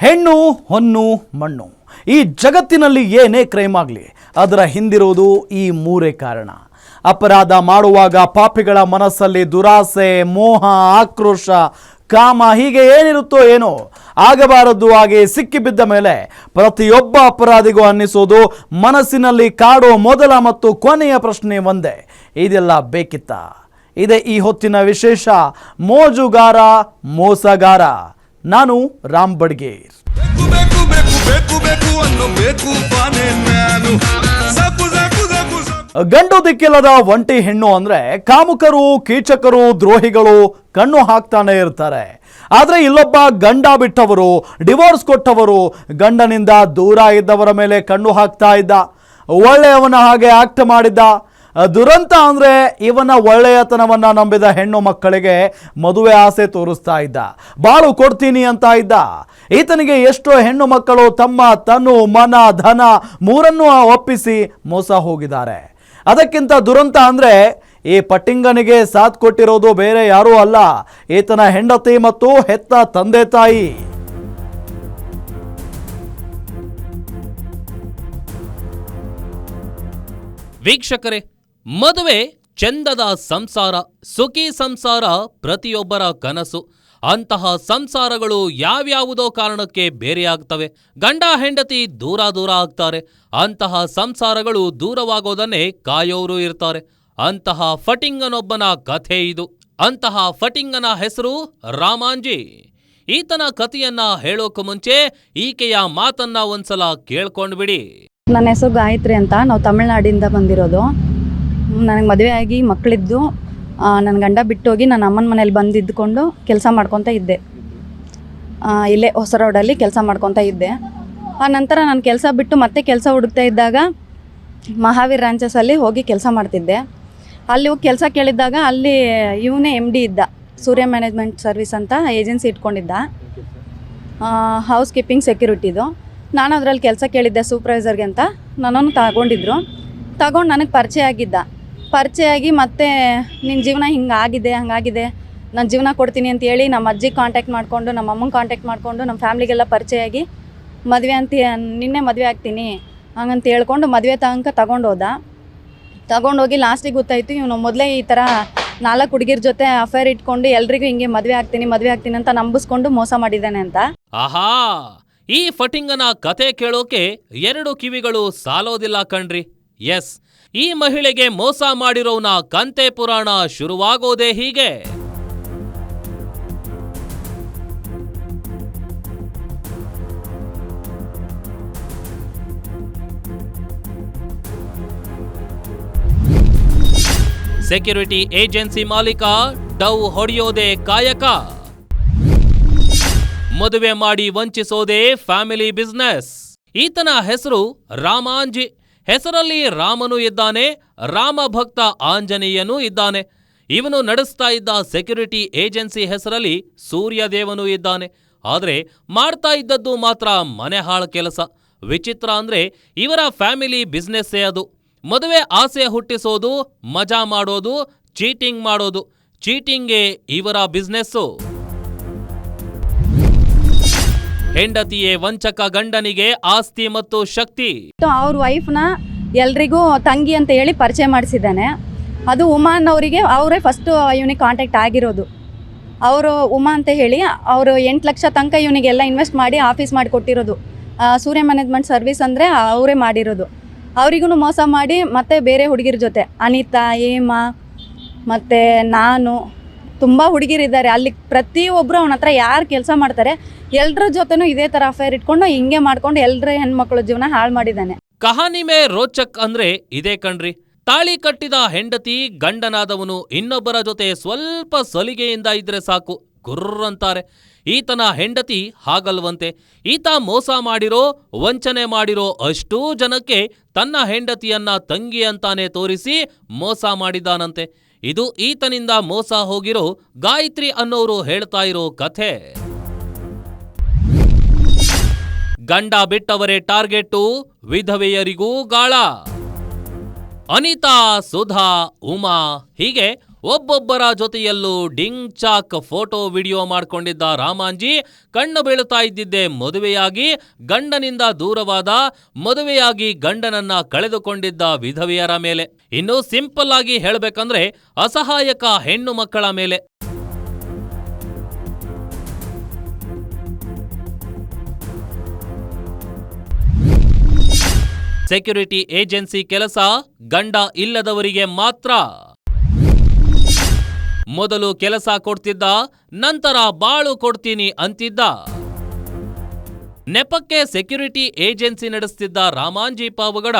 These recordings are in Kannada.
ಹೆಣ್ಣು ಹೊನ್ನು ಮಣ್ಣು ಈ ಜಗತ್ತಿನಲ್ಲಿ ಏನೇ ಕ್ರೈಮ್ ಆಗಲಿ ಅದರ ಹಿಂದಿರುವುದು ಈ ಮೂರೇ ಕಾರಣ. ಅಪರಾಧ ಮಾಡುವಾಗ ಪಾಪಿಗಳ ಮನಸ್ಸಲ್ಲಿ ದುರಾಸೆ, ಮೋಹ, ಆಕ್ರೋಶ, ಕಾಮ ಹೀಗೆ ಏನಿರುತ್ತೋ ಏನೋ ಆಗಬಾರದು. ಹಾಗೆ ಸಿಕ್ಕಿಬಿದ್ದ ಮೇಲೆ ಪ್ರತಿಯೊಬ್ಬ ಅಪರಾಧಿಗೂ ಅನ್ನಿಸೋದು ಮನಸ್ಸಿನಲ್ಲಿ ಕಾಡೋ ಮೊದಲ ಮತ್ತು ಕೊನೆಯ ಪ್ರಶ್ನೆ ಒಂದೇ, ಇದೆಲ್ಲ ಬೇಕಿತ್ತ? ಇದೇ ಈ ಹೊತ್ತಿನ ವಿಶೇಷ ಮೋಜುಗಾರ ಮೋಸಗಾರ. ನಾನು ರಾಮ್ ಬಡ್ಗೇರ್. ಗಂಡು ದಿಕ್ಕಿಲ್ಲದ ಒಂಟಿ ಹೆಣ್ಣು ಅಂದ್ರೆ ಕಾಮುಕರು, ಕೀಚಕರು, ದ್ರೋಹಿಗಳು ಕಣ್ಣು ಹಾಕ್ತಾನೆ ಇರ್ತಾರೆ. ಆದ್ರೆ ಇಲ್ಲೊಬ್ಬ ಗಂಡ ಬಿಟ್ಟವರು, ಡಿವೋರ್ಸ್ ಕೊಟ್ಟವರು, ಗಂಡನಿಂದ ದೂರ ಇದ್ದವರ ಮೇಲೆ ಕಣ್ಣು ಹಾಕ್ತಾ ಇದ್ದ. ಒಳ್ಳೆಯವನ ಹಾಗೆ ಆಕ್ಟ್ ಮಾಡಿದ್ದ. ದುರಂತ ಅಂದ್ರೆ ಇವನ ಒಳ್ಳೆಯತನವನ್ನ ನಂಬಿದ ಹೆಣ್ಣು ಮಕ್ಕಳಿಗೆ ಮದುವೆ ಆಸೆ ತೋರಿಸ್ತಾ ಇದ್ದ, ಬಾಳು ಕೊಡ್ತೀನಿ ಅಂತ ಇದ್ದ. ಈತನಿಗೆ ಎಷ್ಟೋ ಹೆಣ್ಣು ಮಕ್ಕಳು ತಮ್ಮ ತನು, ಮನ, ಧನ ಮೂರನ್ನೂ ಒಪ್ಪಿಸಿ ಮೋಸ ಹೋಗಿದ್ದಾರೆ. ಅದಕ್ಕಿಂತ ದುರಂತ ಅಂದ್ರೆ ಈ ಪಟ್ಟಿಂಗನಿಗೆ ಸಾಥ್ ಕೊಟ್ಟಿರೋದು ಬೇರೆ ಯಾರೂ ಅಲ್ಲ, ಈತನ ಹೆಂಡತಿ ಮತ್ತು ಹೆತ್ತ ತಂದೆ ತಾಯಿ. ವೀಕ್ಷಕರೇ, ಮದುವೆ ಚಂದದ ಸಂಸಾರ, ಸುಖಿ ಸಂಸಾರ ಪ್ರತಿಯೊಬ್ಬರ ಕನಸು. ಅಂತಹ ಸಂಸಾರಗಳು ಯಾವ್ಯಾವುದೋ ಕಾರಣಕ್ಕೆ ಬೇರೆಯಾಗ್ತವೆ. ಗಂಡ ಹೆಂಡತಿ ದೂರ ಆಗ್ತಾರೆ. ಅಂತಹ ಸಂಸಾರಗಳು ದೂರವಾಗೋದನ್ನೇ ಕಾಯೋರು ಇರ್ತಾರೆ. ಅಂತಹ ಫಟಿಂಗನೊಬ್ಬನ ಕಥೆ ಇದು. ಅಂತಹ ಫಟಿಂಗನ ಹೆಸರು ರಾಮಾಂಜಿ. ಈತನ ಕಥೆಯನ್ನ ಹೇಳೋಕೆ ಮುಂಚೆ ಈಕೆಯ ಮಾತನ್ನ ಒಂದ್ಸಲ ಕೇಳ್ಕೊಂಡ್ಬಿಡಿ. ನನ್ನ ಹೆಸರು ಗಾಯತ್ರಿ ಅಂತ. ನಾವು ತಮಿಳ್ನಾಡಿಂದ ಬಂದಿರೋದು. ನನಗೆ ಮದುವೆ ಆಗಿ ಮಕ್ಕಳಿದ್ದು ನನ್ನ ಗಂಡ ಬಿಟ್ಟೋಗಿ ನನ್ನ ಅಮ್ಮನ ಮನೇಲಿ ಬಂದಿದ್ದುಕೊಂಡು ಕೆಲಸ ಮಾಡ್ಕೊತ ಇದ್ದೆ. ಇಲ್ಲೇ ಹೊಸ ರೋಡಲ್ಲಿ ಕೆಲಸ ಮಾಡ್ಕೊತ ಇದ್ದೆ. ಆ ನಂತರ ನಾನು ಕೆಲಸ ಬಿಟ್ಟು ಮತ್ತೆ ಕೆಲಸ ಹುಡುಕ್ತಾ ಇದ್ದಾಗ ಮಹಾವೀರ್ ರಾಂಚಸಲ್ಲಿ ಹೋಗಿ ಕೆಲಸ ಮಾಡ್ತಿದ್ದೆ. ಅಲ್ಲಿ ಹೋಗಿ ಕೆಲಸ ಕೇಳಿದ್ದಾಗ ಅಲ್ಲಿ ಇವನೇ MD ಇದ್ದ, ಸೂರ್ಯ ಮ್ಯಾನೇಜ್ಮೆಂಟ್ ಸರ್ವಿಸ್ ಅಂತ ಏಜೆನ್ಸಿ ಇಟ್ಕೊಂಡಿದ್ದ, ಹೌಸ್ ಕೀಪಿಂಗ್ ಸೆಕ್ಯೂರಿಟಿದು. ನಾನು ಅದರಲ್ಲಿ ಕೆಲಸ ಕೇಳಿದ್ದೆ ಸೂಪರ್ವೈಸರ್ಗೆ ಅಂತ. ನನ್ನನ್ನು ತಗೊಂಡು ನನಗೆ ಪರಿಚಯ ಆಗಿ ಮತ್ತೆ ನಿನ್ನ ಜೀವನ ಹಿಂಗಾಗಿದೆ ಹಂಗಾಗಿದೆ, ನಾನು ಜೀವನ ಕೊಡ್ತೀನಿ ಅಂತ ಹೇಳಿ ನಮ್ಮ ಅಜ್ಜಿಗೆ ಕಾಂಟ್ಯಾಕ್ಟ್ ಮಾಡಿಕೊಂಡು, ನಮ್ಮ ಅಮ್ಮಂಗೆ ಕಾಂಟ್ಯಾಕ್ಟ್ ಮಾಡಿಕೊಂಡು, ನಮ್ಮ ಫ್ಯಾಮ್ಲಿಗೆಲ್ಲ ಪರಿಚಯ ಆಗಿ ನಿನ್ನೆ ಮದುವೆ ಆಗ್ತೀನಿ ಹಂಗಂತ ಹೇಳ್ಕೊಂಡು ಮದುವೆ ತನಕ ತಗೊಂಡೋಗಿ ಲಾಸ್ಟಿಗೆ ಗೊತ್ತಾಯಿತು ಇವನು ಮೊದಲೇ ಈ ಥರ 4 ಹುಡುಗಿರ ಜೊತೆ ಅಫೇರ್ ಇಟ್ಕೊಂಡು ಎಲ್ರಿಗೂ ಹಿಂಗೆ ಮದುವೆ ಆಗ್ತೀನಿ ಅಂತ ನಂಬಿಸ್ಕೊಂಡು ಮೋಸ ಮಾಡಿದ್ದಾನೆ ಅಂತ. ಆಹಾ, ಈ ಫಟಿಂಗನ ಕತೆ ಕೇಳೋಕೆ 2 ಕಿವಿಗಳು ಸಾಲೋದಿಲ್ಲ ಕಣ್ರಿ. ಎಸ್, ಈ ಮಹಿಳೆಗೆ ಮೋಸ ಮಾಡಿರೋನ ಕಂತೆ ಪುರಾಣ ಶುರುವಾಗೋದೇ ಹೀಗೆ. ಸೆಕ್ಯೂರಿಟಿ ಏಜೆನ್ಸಿ ಮಾಲೀಕ ಡವ್ ಹೊಡೆಯೋದೇ ಕಾಯಕ, ಮದುವೆ ಮಾಡಿ ವಂಚಿಸೋದೇ ಫ್ಯಾಮಿಲಿ ಬಿಸ್ನೆಸ್. ಈತನ ಹೆಸರು ರಾಮಾಂಜಿ. ಹೆಸರಲ್ಲಿ ರಾಮನು ಇದ್ದಾನೆ, ರಾಮ ಭಕ್ತ ಆಂಜನೇಯನೂ ಇದ್ದಾನೆ. ಇವನು ನಡೆಸ್ತಾ ಇದ್ದ ಸೆಕ್ಯೂರಿಟಿ ಏಜೆನ್ಸಿ ಹೆಸರಲ್ಲಿ ಸೂರ್ಯದೇವನೂ ಇದ್ದಾನೆ. ಆದರೆ ಮಾಡ್ತಾ ಇದ್ದದ್ದು ಮಾತ್ರ ಮನೆ ಹಾಳು ಕೆಲಸ. ವಿಚಿತ್ರ ಅಂದ್ರೆ ಇವರ ಫ್ಯಾಮಿಲಿ ಬಿಸ್ನೆಸ್ಸೇ ಅದು. ಮದುವೆ ಆಸೆ ಹುಟ್ಟಿಸೋದು, ಮಜಾ ಮಾಡೋದು, ಚೀಟಿಂಗ್ ಮಾಡೋದು. ಚೀಟಿಂಗೇ ಇವರ ಬಿಸ್ನೆಸ್ಸು. ಹೆಂಡತಿಯೇ ವಂಚಕ ಗಂಡನಿಗೆ ಆಸ್ತಿ ಮತ್ತು ಶಕ್ತಿ. ಅವ್ರ ವೈಫ್ನ ಎಲ್ರಿಗೂ ತಂಗಿ ಅಂತ ಹೇಳಿ ಪರಿಚಯ ಮಾಡಿಸಿದ್ದಾನೆ. ಅದು ಉಮಾನ್ ಅವರಿಗೆ ಅವರೇ ಫಸ್ಟು ಇವನಿಗೆ ಕಾಂಟ್ಯಾಕ್ಟ್ ಆಗಿರೋದು. ಅವರು ಉಮಾ ಅಂತ ಹೇಳಿ ಅವರು 8 ಲಕ್ಷ ತನಕ ಇವನಿಗೆಲ್ಲ ಇನ್ವೆಸ್ಟ್ ಮಾಡಿ ಆಫೀಸ್ ಮಾಡಿ ಕೊಟ್ಟಿರೋದು. ಸೂರ್ಯ ಮ್ಯಾನೇಜ್ಮೆಂಟ್ ಸರ್ವಿಸ್ ಅಂದರೆ ಅವರೇ ಮಾಡಿರೋದು. ಅವರಿಗೂ ಮೋಸ ಮಾಡಿ ಮತ್ತೆ ಬೇರೆ ಹುಡುಗಿರ ಜೊತೆ ಅನಿತಾ, ಹೇಮಾ ಮತ್ತು ನಾನು, ತುಂಬ ಹುಡುಗಿರಿದ್ದಾರೆ ಅಲ್ಲಿ. ಪ್ರತಿಯೊಬ್ಬರು ಅವನ ಹತ್ರ ಯಾರು ಕೆಲಸ ಮಾಡ್ತಾರೆ ಎಲ್ಲರ ಜೊತೆನೂ ಇದೇ ಥರ ಅಫೇರ್ ಇಟ್ಕೊಂಡು ಹಿಂಗೆ ಮಾಡ್ಕೊಂಡು ಎಲ್ಲರ ಹೆಣ್ಮಕ್ಳ ಜೀವನ ಹಾಳು ಮಾಡಿದ್ದಾನೆ. ಕಹಾನಿ ಮೇ ರೋಚಕ್ ಅಂದ್ರೆ ಇದೇ ಕಣ್ರಿ. ತಾಳಿ ಕಟ್ಟಿದ ಹೆಂಡತಿ, ಗಂಡನಾದವನು ಇನ್ನೊಬ್ಬರ ಜೊತೆ ಸ್ವಲ್ಪ ಸಲಿಗೆಯಿಂದ ಇದ್ರೆ ಸಾಕು ಗುರ್ರಂತಾರೆ. ಈತನ ಹೆಂಡತಿ ಹಾಗಲ್ವಂತೆ. ಈತ ಮೋಸ ಮಾಡಿರೋ, ವಂಚನೆ ಮಾಡಿರೋ ಅಷ್ಟೂ ಜನಕ್ಕೆ ತನ್ನ ಹೆಂಡತಿಯನ್ನ ತಂಗಿ ಅಂತಾನೆ ತೋರಿಸಿ ಮೋಸ ಮಾಡಿದಾನಂತೆ. ಇದು ಈತನಿಂದ ಮೋಸ ಹೋಗಿರೋ ಗಾಯತ್ರಿ ಅನ್ನೋರು ಹೇಳ್ತಾ ಇರೋ ಕಥೆ. ಗಂಡ ಬಿಟ್ಟವರೇ ಟಾರ್ಗೆಟ್ಟು, ವಿಧವೆಯರಿಗೂ ಗಾಳ. ಅನಿತಾ, ಸುಧಾ, ಉಮಾ ಹೀಗೆ ಒಬ್ಬೊಬ್ಬರ ಜೊತೆಯಲ್ಲೂ ಡಿಂಗ್ ಚಾಕ್ ಫೋಟೋ ವಿಡಿಯೋ ಮಾಡ್ಕೊಂಡಿದ್ದ ರಾಮಾಂಜಿ ಕಣ್ಣು ಬೀಳುತ್ತಾ ಇದ್ದಿದ್ದೇ ಮದುವೆಯಾಗಿ ಗಂಡನಿಂದ ದೂರವಾದ, ಮದುವೆಯಾಗಿ ಗಂಡನನ್ನ ಕಳೆದುಕೊಂಡಿದ್ದ ವಿಧವೆಯರ ಮೇಲೆ. ಇನ್ನು ಸಿಂಪಲ್ ಆಗಿ ಹೇಳ್ಬೇಕಂದ್ರೆ ಅಸಹಾಯಕ ಹೆಣ್ಣು ಮಕ್ಕಳ ಮೇಲೆ. ಸೆಕ್ಯೂರಿಟಿ ಏಜೆನ್ಸಿ ಕೆಲಸ ಗಂಡ ಇಲ್ಲದವರಿಗೆ ಮಾತ್ರ. ಮೊದಲು ಕೆಲಸ ಕೊಡ್ತಿದ್ದ, ನಂತರ ಬಾಳು ಕೊಡ್ತೀನಿ ಅಂತಿದ್ದ. ನೆಪಕ್ಕೆ ಸೆಕ್ಯೂರಿಟಿ ಏಜೆನ್ಸಿ ನಡೆಸ್ತಿದ್ದ ರಾಮಾಂಜಿ ಪಾವಗಡ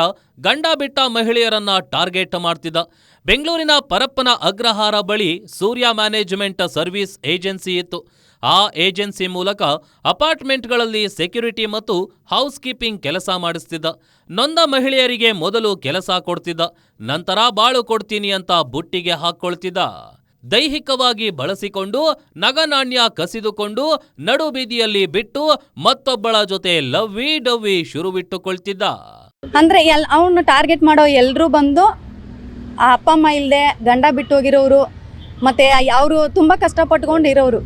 ಗಂಡ ಬಿಟ್ಟ ಮಹಿಳೆಯರನ್ನ ಟಾರ್ಗೆಟ್ ಮಾಡ್ತಿದ್ದ. ಬೆಂಗಳೂರಿನ ಪರಪ್ಪನ ಅಗ್ರಹಾರ ಬಳಿ ಸೂರ್ಯ ಮ್ಯಾನೇಜ್ಮೆಂಟ್ ಸರ್ವಿಸ್ ಏಜೆನ್ಸಿ ಇತ್ತು. ಆ ಏಜೆನ್ಸಿ ಮೂಲಕ ಅಪಾರ್ಟ್ಮೆಂಟ್ಗಳಲ್ಲಿ ಸೆಕ್ಯೂರಿಟಿ ಮತ್ತು ಹೌಸ್ ಕೀಪಿಂಗ್ ಕೆಲಸ ಮಾಡಿಸ್ತಿದ್ದ. ನೊಂದ ಮಹಿಳೆಯರಿಗೆ ಮೊದಲು ಕೆಲಸ ಕೊಡ್ತಿದ್ದ, ನಂತರ ಬಾಳು ಕೊಡ್ತೀನಿ ಅಂತ ಬುಟ್ಟಿಗೆ ಹಾಕ್ಕೊಳ್ತಿದ್ದ. ದೈಹಿಕವಾಗಿ ಬಳಸಿಕೊಂಡು ನಗನಾಣ್ಯ ಕಸಿದುಕೊಂಡು ನಡು ಬೀದಿಯಲ್ಲಿ ಬಿಟ್ಟು ಮತ್ತೊಬ್ಬಳ ಜೊತೆ ಲವ್ವಿ ಡವ್ವಿ ಶುರುವಿಟ್ಟುಕೊಳ್ತಿದ್ದ. ಅಂದರೆ ಅವನು ಟಾರ್ಗೆಟ್ ಮಾಡೋ ಎಲ್ಲರೂ ಬಂದು ಆ ಅಪ್ಪ ಅಮ್ಮ ಇಲ್ಲದೆ ಗಂಡ ಬಿಟ್ಟು ಹೋಗಿರೋರು, ಮತ್ತು ಅವರು ತುಂಬ ಕಷ್ಟಪಟ್ಕೊಂಡು ಇರೋರು,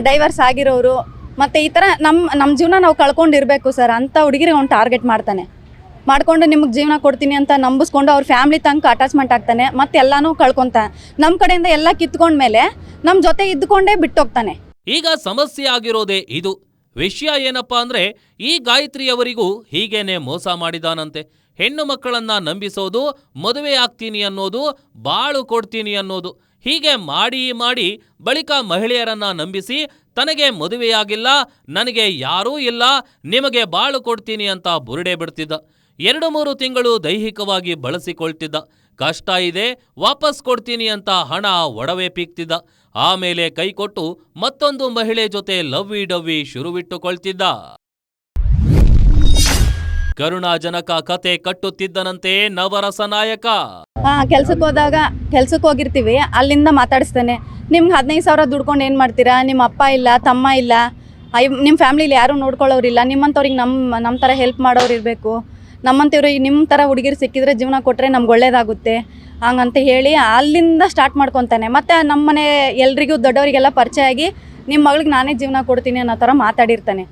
ಡೈವರ್ಸ್ ಆಗಿರೋರು, ಮತ್ತು ಈ ಥರ ನಮ್ಮ ಜೀವನ ನಾವು ಕಳ್ಕೊಂಡಿರಬೇಕು ಸರ್ ಅಂತ ಹುಡುಗಿರಿಗೆ ಅವ್ನು ಟಾರ್ಗೆಟ್ ಮಾಡ್ಕೊಂಡು ನಿಮಗೆ ಜೀವನ ಕೊಡ್ತೀನಿ ಅಂತ ನಂಬಿಸ್ಕೊಂಡು ಅವ್ರ ಫ್ಯಾಮ್ಲಿ ತನಕ ಅಟ್ಯಾಚ್ಮೆಂಟ್ ಆಗ್ತಾನೆ, ಮತ್ತು ಎಲ್ಲನೂ ಕಳ್ಕೊತಾನೆ. ನಮ್ಮ ಕಡೆಯಿಂದ ಎಲ್ಲ ಕಿತ್ಕೊಂಡ್ಮೇಲೆ ನಮ್ಮ ಜೊತೆ ಇದ್ದುಕೊಂಡೇ ಬಿಟ್ಟೋಗ್ತಾನೆ. ಈಗ ಸಮಸ್ಯೆ ಆಗಿರೋದೇ ಇದು. ವಿಷಯ ಏನಪ್ಪಾ ಅಂದ್ರೆ, ಈ ಗಾಯತ್ರಿಯವರಿಗೂ ಹೀಗೇನೆ ಮೋಸ ಮಾಡಿದಾನಂತೆ. ಹೆಣ್ಣು ಮಕ್ಕಳನ್ನ ನಂಬಿಸೋದು, ಮದುವೆ ಆಗ್ತೀನಿ ಅನ್ನೋದು, ಬಾಳು ಕೊಡ್ತೀನಿ ಅನ್ನೋದು, ಹೀಗೆ ಮಾಡಿ ಬಳಿಕ ಮಹಿಳೆಯರನ್ನ ನಂಬಿಸಿ ತನಗೆ ಮದುವೆಯಾಗಿಲ್ಲ, ನನಗೆ ಯಾರೂ ಇಲ್ಲ, ನಿಮಗೆ ಬಾಳು ಕೊಡ್ತೀನಿ ಅಂತ ಬುರುಡೆ ಬಿಡ್ತಿದ್ದ. 2-3 ತಿಂಗಳು ದೈಹಿಕವಾಗಿ ಬಳಸಿಕೊಳ್ತಿದ್ದ. ಕಷ್ಟ ಇದೆ, ವಾಪಸ್ ಕೊಡ್ತೀನಿ ಅಂತ ಹಣ ಒಡವೆ ಪೀಕ್ತಿದ್ದ. ಆಮೇಲೆ ಕೈಕೊಟ್ಟು ಮತ್ತೊಂದು ಮಹಿಳೆ ಜೊತೆ ಲವ್ವಿ ಡವ್ವಿ ಶುರುವಿಟ್ಟುಕೊಳ್ತಿದ್ದ. ಕರುಣಾಜನಕ ಕತೆ ಕಟ್ಟುತ್ತಿದ್ದನಂತೆ ನವರಸ ನಾಯಕ. ಕೆಲ್ಸಕ್ಕೆ ಹೋಗಿರ್ತೀವಿ, ಅಲ್ಲಿಂದ ಮಾತಾಡಿಸ್ತಾನೆ. ನಿಮ್ಗೆ 15,000 ದುಡ್ಕೊಂಡು ಏನು ಮಾಡ್ತೀರಾ, ನಿಮ್ಮ ಅಪ್ಪ ಇಲ್ಲ, ತಮ್ಮ ಇಲ್ಲ, ನಿಮ್ಮ ಫ್ಯಾಮ್ಲಿಲಿ ಯಾರೂ ನೋಡ್ಕೊಳ್ಳೋರಿಲ್ಲ, ನಿಮ್ಮಂಥವ್ರಿಗೆ ನಮ್ಮ ಥರ ಹೆಲ್ಪ್ ಮಾಡೋರು ಇರಬೇಕು, ನಮ್ಮಂಥವ್ರು ನಿಮ್ಮ ಥರ ಹುಡುಗಿರು ಸಿಕ್ಕಿದ್ರೆ ಜೀವನ ಕೊಟ್ಟರೆ ನಮ್ಗೆ ಒಳ್ಳೇದಾಗುತ್ತೆ ಹಂಗಂತ ಹೇಳಿ ಅಲ್ಲಿಂದ ಸ್ಟಾರ್ಟ್ ಮಾಡ್ಕೊತಾನೆ. ಮತ್ತು ನಮ್ಮನೆ ಎಲ್ರಿಗೂ ದೊಡ್ಡವರಿಗೆಲ್ಲ ಪರಿಚಯ ಆಗಿ ನಿಮ್ಮ ಮಗಳಿಗೆ ನಾನೇ ಜೀವನ ಕೊಡ್ತೀನಿ ಅನ್ನೋ ಥರ ಮಾತಾಡಿರ್ತಾನೆ.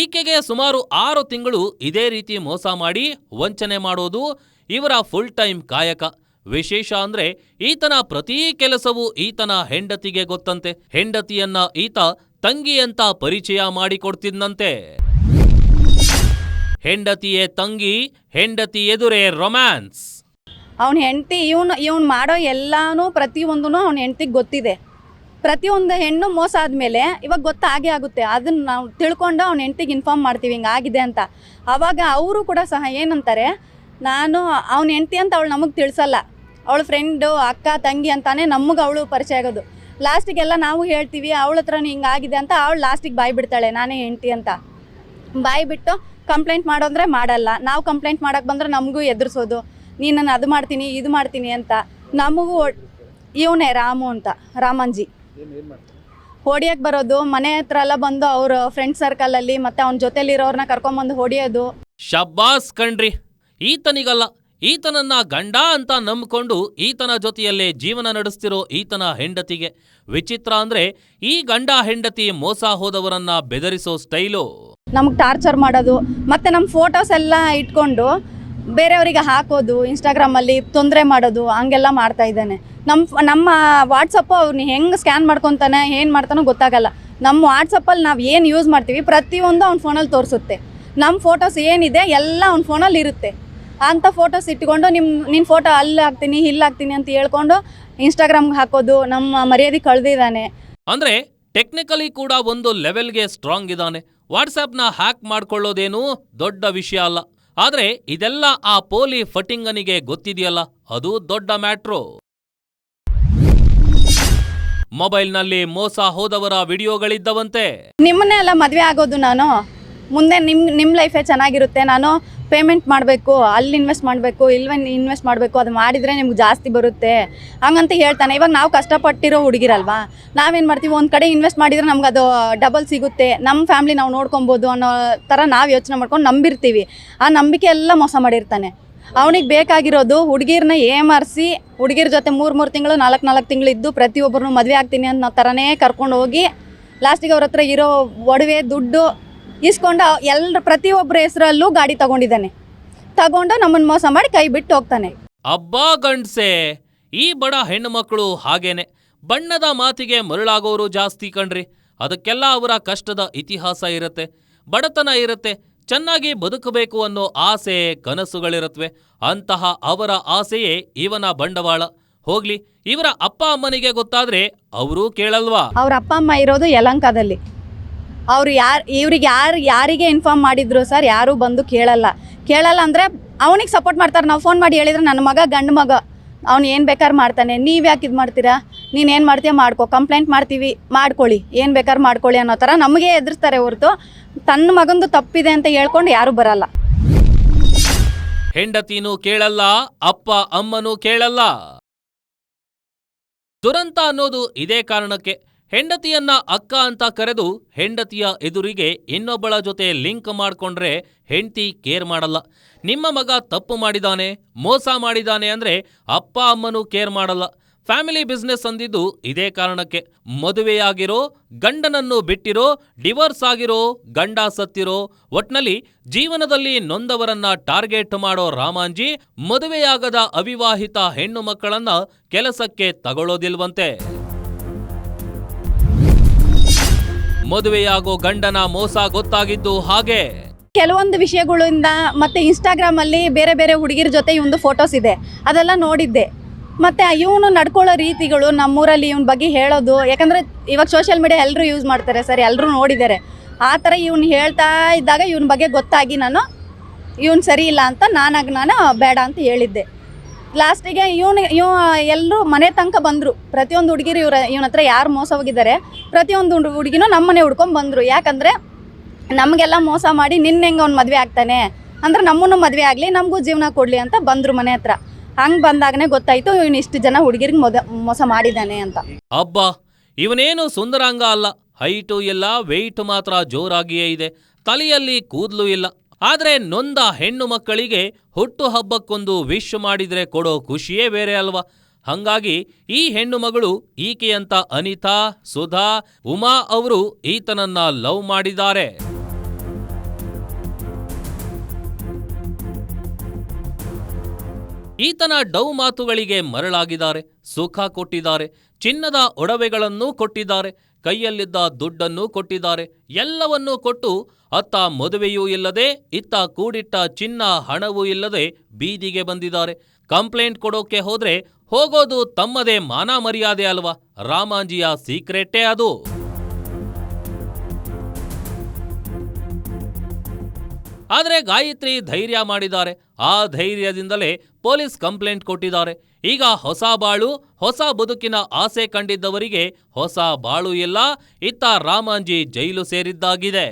ಈಕೆಗೆ ಸುಮಾರು 6 ತಿಂಗಳು ಇದೇ ರೀತಿ ಮೋಸ ಮಾಡಿ ವಂಚನೆ ಮಾಡೋದು ಇವರ ಫುಲ್ ಟೈಮ್ ಕಾಯಕ. ವಿಶೇಷ ಅಂದ್ರೆ ಈತನ ಪ್ರತಿ ಕೆಲಸವೂ ಈತನ ಹೆಂಡತಿಗೆ ಗೊತ್ತಂತೆ. ಹೆಂಡತಿಯನ್ನ ಈತ ತಂಗಿ ಅಂತ ಪರಿಚಯ ಮಾಡಿಕೊಡ್ತಿದ್ನಂತೆ. ಹೆಂಡತಿಯೇ ತಂಗಿ, ಹೆಂಡತಿ ಎದುರೇ ರೊಮ್ಯಾನ್ಸ್. ಅವನ ಹೆಂಡತಿ ಇವನು ಮಾಡೋ ಎಲ್ಲಾನು ಪ್ರತಿಯೊಂದೂ ಅವನ ಹೆಂಡತಿಗೆ ಗೊತ್ತಿದೆ. ಪ್ರತಿಯೊಂದು ಹೆಣ್ಣು ಮೋಸ ಆದಮೇಲೆ ಇವಾಗ ಗೊತ್ತಾಗೇ ಆಗುತ್ತೆ. ಅದನ್ನು ನಾವು ತಿಳ್ಕೊಂಡು ಅವ್ನ ಹೆಂಡತಿಗೆ ಇನ್ಫಾರ್ಮ್ ಮಾಡ್ತೀವಿ ಹಿಂಗಾಗಿದೆ ಅಂತ. ಆವಾಗ ಅವರು ಕೂಡ ಸಹ ಏನಂತಾರೆ, ನಾನು ಅವನ ಹೆಂಡತಿ ಅಂತ ಅವಳು ನಮಗೆ ತಿಳಿಸಲ್ಲ, ಅವಳ ಫ್ರೆಂಡು ಅಕ್ಕ ತಂಗಿ ಅಂತಾನೆ ನಮಗೆ ಅವಳು ಪರಿಚಯ ಆಗೋದು. ಲಾಸ್ಟಿಗೆಲ್ಲ ನಾವು ಹೇಳ್ತೀವಿ ಅವಳ ಹತ್ರನೂ ಹಿಂಗಾಗಿದೆ ಅಂತ. ಅವಳು ಲಾಸ್ಟಿಗೆ ಬಾಯಿ ಬಿಡ್ತಾಳೆ ನಾನೇ ಹೆಂಡತಿ ಅಂತ. ಬಾಯಿ ಬಿಟ್ಟು ಕಂಪ್ಲೇಂಟ್ ಮಾಡೋಂದ್ರೆ ಮಾಡಲ್ಲ. ನಾವು ಕಂಪ್ಲೇಂಟ್ ಮಾಡೋಕ್ಕೆ ಬಂದರೆ ನಮಗೂ ಎದುರಿಸೋದು, ನೀನು ಅದು ಮಾಡ್ತೀನಿ ಇದು ಮಾಡ್ತೀನಿ ಅಂತ. ನಮಗೂ ಇವನೇ ರಾಮು ಅಂತ, ರಾಮಾಂಜಿ ಹೊಡಿಯಕ್ಕೆ ಬರೋದು, ಮನೆ ಹತ್ರ ಎಲ್ಲ ಬಂದು ಅವ್ರ ಫ್ರೆಂಡ್ ಸರ್ಕಲಲ್ಲಿ ಮತ್ತು ಅವನ ಜೊತೆಲಿರೋರ್ನ ಕರ್ಕೊಂಬಂದು ಹೊಡಿಯೋದು. ಶಬ್ಬಾಸ್ ಕಣ್ರಿ. ಈತನಿಗಲ್ಲ, ಈತನನ್ನ ಗಂಡ ಅಂತ ನಂಬಿಕೊಂಡು ಈತನ ಜೊತೆಯಲ್ಲೇ ಜೀವನ ನಡೆಸ್ತಿರೋ ಈತನ ಹೆಂಡತಿಗೆ. ವಿಚಿತ್ರ ಅಂದ್ರೆ ಈ ಗಂಡ ಹೆಂಡತಿ ಮೋಸ ಹೋದವರನ್ನ ಬೆದರಿಸೋ ಸ್ಟೈಲು. ನಮಗೆ ಟಾರ್ಚರ್ ಮಾಡೋದು, ಮತ್ತು ನಮ್ಮ ಫೋಟೋಸ್ ಎಲ್ಲ ಇಟ್ಕೊಂಡು ಬೇರೆಯವರಿಗೆ ಹಾಕೋದು, ಇನ್ಸ್ಟಾಗ್ರಾಮಲ್ಲಿ ತೊಂದರೆ ಮಾಡೋದು, ಹಂಗೆಲ್ಲ ಮಾಡ್ತಾ ಇದ್ದಾನೆ. ನಮ್ಮ ವಾಟ್ಸಪ್ಪು ಅವ್ನು ಹೆಂಗೆ ಸ್ಕ್ಯಾನ್ ಮಾಡ್ಕೊತಾನೆ ಏನು ಮಾಡ್ತಾನೋ ಗೊತ್ತಾಗಲ್ಲ. ನಮ್ಮ ವಾಟ್ಸಪ್ಪಲ್ಲಿ ನಾವು ಏನು ಯೂಸ್ ಮಾಡ್ತೀವಿ ಪ್ರತಿಯೊಂದು ಅವ್ನ ಫೋನಲ್ಲಿ ತೋರಿಸುತ್ತೆ. ನಮ್ಮ ಫೋಟೋಸ್ ಏನಿದೆ ಎಲ್ಲ ಅವ್ನ ಫೋನಲ್ಲಿ ಇರುತ್ತೆ. ಅಂಥ ಫೋಟೋಸ್ ಇಟ್ಕೊಂಡು ನಿನ್ನ ಫೋಟೋ ಅಲ್ಲಿ ಹಾಕ್ತೀನಿ ಇಲ್ಲಿ ಹಾಕ್ತೀನಿ ಅಂತ ಹೇಳ್ಕೊಂಡು ಇನ್ಸ್ಟಾಗ್ರಾಮ್ಗೆ ಹಾಕೋದು. ನಮ್ಮ ಮರ್ಯಾದೆ ಕಳೆದಿದ್ದಾನೆ. ಅಂದ್ರೆ ಟೆಕ್ನಿಕಲಿ ಕೂಡ ಒಂದು ಲೆವೆಲ್ಗೆ ಸ್ಟ್ರಾಂಗ್ ಇದ್ದಾನೆ. ವಾಟ್ಸ್ಆಪ್ನ ಹ್ಯಾಕ್ ಮಾಡ್ಕೊಳ್ಳೋದೇನು ದೊಡ್ಡ ವಿಷಯ ಅಲ್ಲ. ಆದ್ರೆ ಇದೆಲ್ಲ ಆ ಪೋಲಿ ಫಟಿಂಗನಿಗೆ ಗೊತ್ತಿದೆಯಲ್ಲ, ಅದು ದೊಡ್ಡ ಮ್ಯಾಟ್ರು. ಮೊಬೈಲ್ನಲ್ಲಿ ಮೋಸ ಹೋದವರ ವಿಡಿಯೋಗಳಿದ್ದವಂತೆ. ನಿಮ್ಮನ್ನೇ ಎಲ್ಲ ಮದುವೆ ಆಗೋದು ನಾನು, ಮುಂದೆ ನಿಮ್ಮ ಲೈಫೇ ಚೆನ್ನಾಗಿರುತ್ತೆ, ನಾನು ಪೇಮೆಂಟ್ ಮಾಡಬೇಕು, ಅಲ್ಲಿ ಇನ್ವೆಸ್ಟ್ ಮಾಡಬೇಕು, ಇನ್ವೆಸ್ಟ್ ಮಾಡಬೇಕು, ಅದು ಮಾಡಿದರೆ ನಿಮ್ಗೆ ಜಾಸ್ತಿ ಬರುತ್ತೆ ಹಂಗಂತ ಹೇಳ್ತಾನೆ. ಇವಾಗ ನಾವು ಕಷ್ಟಪಟ್ಟಿರೋ ಹುಡುಗಿರಲ್ವಾ, ನಾವೇನು ಮಾಡ್ತೀವಿ, ಒಂದು ಕಡೆ ಇನ್ವೆಸ್ಟ್ ಮಾಡಿದರೆ ನಮ್ಗೆ ಅದು ಡಬಲ್ ಸಿಗುತ್ತೆ, ನಮ್ಮ ಫ್ಯಾಮ್ಲಿ ನಾವು ನೋಡ್ಕೊಬೋದು ಅನ್ನೋ ಥರ ನಾವು ಯೋಚನೆ ಮಾಡ್ಕೊಂಡು ನಂಬಿರ್ತೀವಿ. ಆ ನಂಬಿಕೆ ಎಲ್ಲ ಮೋಸ ಮಾಡಿರ್ತಾನೆ. ಅವನಿಗೆ ಬೇಕಾಗಿರೋದು ಹುಡುಗಿರ್ನ ಏಮಾರಿಸಿ ಹುಡುಗಿರ ಜೊತೆ 3 ತಿಂಗಳು 4 ತಿಂಗಳು ಇದ್ದು ಪ್ರತಿಯೊಬ್ಬರನ್ನು ಮದುವೆ ಆಗ್ತೀನಿ ಅಂತ ನಾವು ಥರನೇ ಕರ್ಕೊಂಡು ಹೋಗಿ ಲಾಸ್ಟಿಗೆ ಅವ್ರ ಹತ್ರ ಇರೋ ಒಡವೆ ದುಡ್ಡು ಇಸ್ಕೊಂಡು ಪ್ರತಿಯೊಬ್ಬರ ಹೆಸರಲ್ಲೂ ಗಾಡಿ ತಗೊಂಡು ನಮ್ಮನ್ನು ಮೋಸ ಮಾಡಿ ಕೈ ಬಿಟ್ಟು ಹೋಗ್ತಾನೆ. ಅಬ್ಬಾ ಗಂಡ್ಸೆ, ಈ ಬಡ ಹೆಣ್ಣು ಮಕ್ಕಳು ಹಾಗೇನೆ ಬಣ್ಣದ ಮಾತಿಗೆ ಮರಳಾಗೋರು ಜಾಸ್ತಿ ಕಣ್ರಿ. ಅದಕ್ಕೆಲ್ಲ ಅವರ ಕಷ್ಟದ ಇತಿಹಾಸ ಇರುತ್ತೆ, ಬಡತನ ಇರುತ್ತೆ, ಚೆನ್ನಾಗಿ ಬದುಕಬೇಕು ಅನ್ನೋ ಆಸೆ ಕನಸುಗಳಿರುತ್ತವೆ. ಅಂತಹ ಅವರ ಆಸೆಯೇ ಇವನ ಬಂಡವಾಳ. ಹೋಗ್ಲಿ, ಇವರ ಅಪ್ಪ ಅಮ್ಮನಿಗೆ ಗೊತ್ತಾದ್ರೆ ಅವರೂ ಕೇಳಲ್ವಾ? ಅವ್ರ ಅಪ್ಪ ಅಮ್ಮ ಇರೋದು ಯಲಹಂಕದಲ್ಲಿ. ಅವರು ಯಾರಿಗೆ ಇನ್ಫಾರ್ಮ್ ಮಾಡಿದ್ರು ಸರ್, ಯಾರೂ ಬಂದು ಕೇಳಲ್ಲ ಅಂದರೆ ಅವನಿಗೆ ಸಪೋರ್ಟ್ ಮಾಡ್ತಾರೆ. ನಾವು ಫೋನ್ ಮಾಡಿ ಹೇಳಿದ್ರೆ ನನ್ನ ಮಗ ಗಂಡು ಮಗ, ಅವ್ನು ಏನು ಬೇಕಾದ್ರೆ ಮಾಡ್ತಾನೆ, ನೀವು ಯಾಕೆ ಇದು ಮಾಡ್ತೀರಾ, ನೀನೇನು ಮಾಡ್ತೀಯ ಮಾಡ್ಕೊ, ಕಂಪ್ಲೇಂಟ್ ಮಾಡ್ತೀವಿ ಮಾಡ್ಕೊಳ್ಳಿ, ಏನು ಬೇಕಾದ್ರೆ ಮಾಡ್ಕೊಳ್ಳಿ ಅನ್ನೋ ಥರ ನಮಗೆ ಎದುರಿಸ್ತಾರೆ ಹೊರತು ತನ್ನ ಮಗಂದು ತಪ್ಪಿದೆ ಅಂತ ಹೇಳ್ಕೊಂಡು ಯಾರೂ ಬರಲ್ಲ. ಹೆಂಡತಿನೂ ಕೇಳಲ್ಲ, ಅಪ್ಪ ಅಮ್ಮನೂ ಕೇಳಲ್ಲ. ದುರಂತ ಅನ್ನೋದು ಇದೇ ಕಾರಣಕ್ಕೆ. ಹೆಂಡತಿಯನ್ನ ಅಕ್ಕ ಅಂತ ಕರೆದು ಹೆಂಡತಿಯ ಎದುರಿಗೆ ಇನ್ನೊಬ್ಬಳ ಜೊತೆ ಲಿಂಕ್ ಮಾಡ್ಕೊಂಡ್ರೆ ಹೆಂಡತಿ ಕೇರ್ ಮಾಡಲ್ಲ. ನಿಮ್ಮ ಮಗ ತಪ್ಪು ಮಾಡಿದಾನೆ, ಮೋಸ ಮಾಡಿದಾನೆ ಅಂದ್ರೆ ಅಪ್ಪ ಅಮ್ಮನೂ ಕೇರ್ ಮಾಡಲ್ಲ. ಫ್ಯಾಮಿಲಿ ಬಿಸ್ನೆಸ್ ಅಂದಿದ್ದು ಇದೇ ಕಾರಣಕ್ಕೆ. ಮದುವೆಯಾಗಿರೋ, ಗಂಡನನ್ನು ಬಿಟ್ಟಿರೋ, ಡಿವೋರ್ಸ್ ಆಗಿರೋ, ಗಂಡ ಸತ್ತಿರೋ, ಒಟ್ನಲ್ಲಿ ಜೀವನದಲ್ಲಿ ನೊಂದವರನ್ನ ಟಾರ್ಗೆಟ್ ಮಾಡೋ ರಾಮಾಂಜಿ ಮದುವೆಯಾಗದ ಅವಿವಾಹಿತ ಹೆಣ್ಣು ಮಕ್ಕಳನ್ನ ಕೆಲಸಕ್ಕೆ ತಗೊಳ್ಳೋದಿಲ್ವಂತೆ. ಮದುವೆಯಾಗೋ ಗಂಡನ ಮೋಸ ಗೊತ್ತಾಗಿದ್ದು ಹಾಗೆ. ಕೆಲವೊಂದು ವಿಷಯಗಳಿಂದ ಮತ್ತೆ ಇನ್ಸ್ಟಾಗ್ರಾಮಲ್ಲಿ ಬೇರೆ ಬೇರೆ ಹುಡುಗಿರ ಜೊತೆ ಇವೊಂದು ಫೋಟೋಸ್ ಇದೆ, ಅದೆಲ್ಲ ನೋಡಿದ್ದೆ. ಮತ್ತು ಇವನು ನಡ್ಕೊಳ್ಳೋ ರೀತಿಗಳು ನಮ್ಮೂರಲ್ಲಿ ಇವನ ಬಗ್ಗೆ ಹೇಳೋದು, ಯಾಕಂದರೆ ಇವಾಗ ಸೋಷಿಯಲ್ ಮೀಡಿಯಾ ಎಲ್ಲರೂ ಯೂಸ್ ಮಾಡ್ತಾರೆ ಸರ್, ಎಲ್ಲರೂ ನೋಡಿದ್ದಾರೆ. ಆ ಥರ ಇವನು ಹೇಳ್ತಾ ಇದ್ದಾಗ ಇವನ ಬಗ್ಗೆ ಗೊತ್ತಾಗಿ ಇವನು ಸರಿ ಇಲ್ಲ ಅಂತ ನಾನು ಬೇಡ ಅಂತ ಹೇಳಿದ್ದೆ. ಲಾಸ್ಟಿಗೆ ಎಲ್ಲರೂ ಮನೆ ತನಕ ಬಂದರು. ಪ್ರತಿಯೊಂದು ಹುಡುಗಿರು ಇವನ ಹತ್ರ ಯಾರು ಮೋಸ ಹೋಗಿದ್ದಾರೆ, ಪ್ರತಿಯೊಂದು ಹುಡುಗಿನೂ ನಮ್ಮನೆ ಹುಡ್ಕೊಂಡು ಬಂದರು. ಯಾಕಂದರೆ ನಮಗೆಲ್ಲ ಮೋಸ ಮಾಡಿ ಹೆಂಗೆ ಅವ್ನು ಮದುವೆ ಆಗ್ತಾನೆ ಅಂದ್ರೆ ನಮ್ಮನ್ನು ಮದುವೆ ಆಗಲಿ, ನಮಗೂ ಜೀವನ ಕೊಡಲಿ ಅಂತ ಬಂದರು ಮನೆ ಹತ್ರ. ಹಂಗೆ ಬಂದಾಗನೇ ಗೊತ್ತಾಯಿತು ಇವನು ಇಷ್ಟು ಜನ ಹುಡುಗಿರಿಗೆ ಮೋಸ ಮಾಡಿದ್ದಾನೆ ಅಂತ. ಅಬ್ಬಾ, ಇವನೇನು ಸುಂದರಾಂಗ ಅಲ್ಲ, ಹೈಟು ಇಲ್ಲ, ವೆಯ್ಟ್ ಮಾತ್ರ ಜೋರಾಗಿಯೇ ಇದೆ, ತಲೆಯಲ್ಲಿ ಕೂದಲು ಇಲ್ಲ. ಆದ್ರೆ ನೊಂದ ಹೆಣ್ಣು ಮಕ್ಕಳಿಗೆ ಹುಟ್ಟು ಹಬ್ಬಕ್ಕೊಂದು ವಿಶ್ ಮಾಡಿದ್ರೆ ಕೊಡೋ ಖುಷಿಯೇ ಬೇರೆ ಅಲ್ವಾ. ಹಂಗಾಗಿ ಈ ಹೆಣ್ಣು ಮಗಳು, ಈಕೆಯಂತ ಅನಿತಾ, ಸುಧಾ, ಉಮಾ ಅವರು ಈತನನ್ನ ಲವ್ ಮಾಡಿದ್ದಾರೆ. ಈತನ ಡೌ ಮಾತುಗಳಿಗೆ ಮರಳಾಗಿದ್ದಾರೆ, ಸುಖ ಕೊಟ್ಟಿದ್ದಾರೆ, ಚಿನ್ನದ ಒಡವೆಗಳನ್ನೂ ಕೊಟ್ಟಿದ್ದಾರೆ, ಕೈಯಲ್ಲಿದ್ದ ದುಡ್ಡನ್ನೂ ಕೊಟ್ಟಿದ್ದಾರೆ. ಎಲ್ಲವನ್ನೂ ಕೊಟ್ಟು ಅತ್ತ ಮದುವೆಯೂ ಇಲ್ಲದೆ, ಇತ್ತ ಕೂಡಿಟ್ಟ ಚಿನ್ನ ಹಣವೂ ಇಲ್ಲದೆ ಬೀದಿಗೆ ಬಂದಿದ್ದಾರೆ. ಕಂಪ್ಲೇಂಟ್ ಕೊಡೋಕೆ ಹೋದ್ರೆ ಹೋಗೋದು ತಮ್ಮದೇ ಮಾನ ಮರ್ಯಾದೆ ಅಲ್ವಾ. ರಾಮಾಂಜಿಯ ಸೀಕ್ರೆಟ್ಟೇ ಅದು. ಆದರೆ ಗಾಯತ್ರಿ ಧೈರ್ಯ ಮಾಡಿದ್ದಾರೆ. ಆ ಧೈರ್ಯದಿಂದಲೇ ಪೊಲೀಸ್ ಕಂಪ್ಲೇಂಟ್ ಕೊಟ್ಟಿದ್ದಾರೆ. ಈಗ ಹೊಸ ಬಾಳು, ಹೊಸ ಬದುಕಿನ ಆಸೆ ಕಂಡಿದ್ದವರಿಗೆ ಹೊಸ ಬಾಳು ಇಲ್ಲ, ಇತ್ತ ರಾಮಾಂಜಿ ಜೈಲು ಸೇರಿದ್ದಾಗಿದೆ.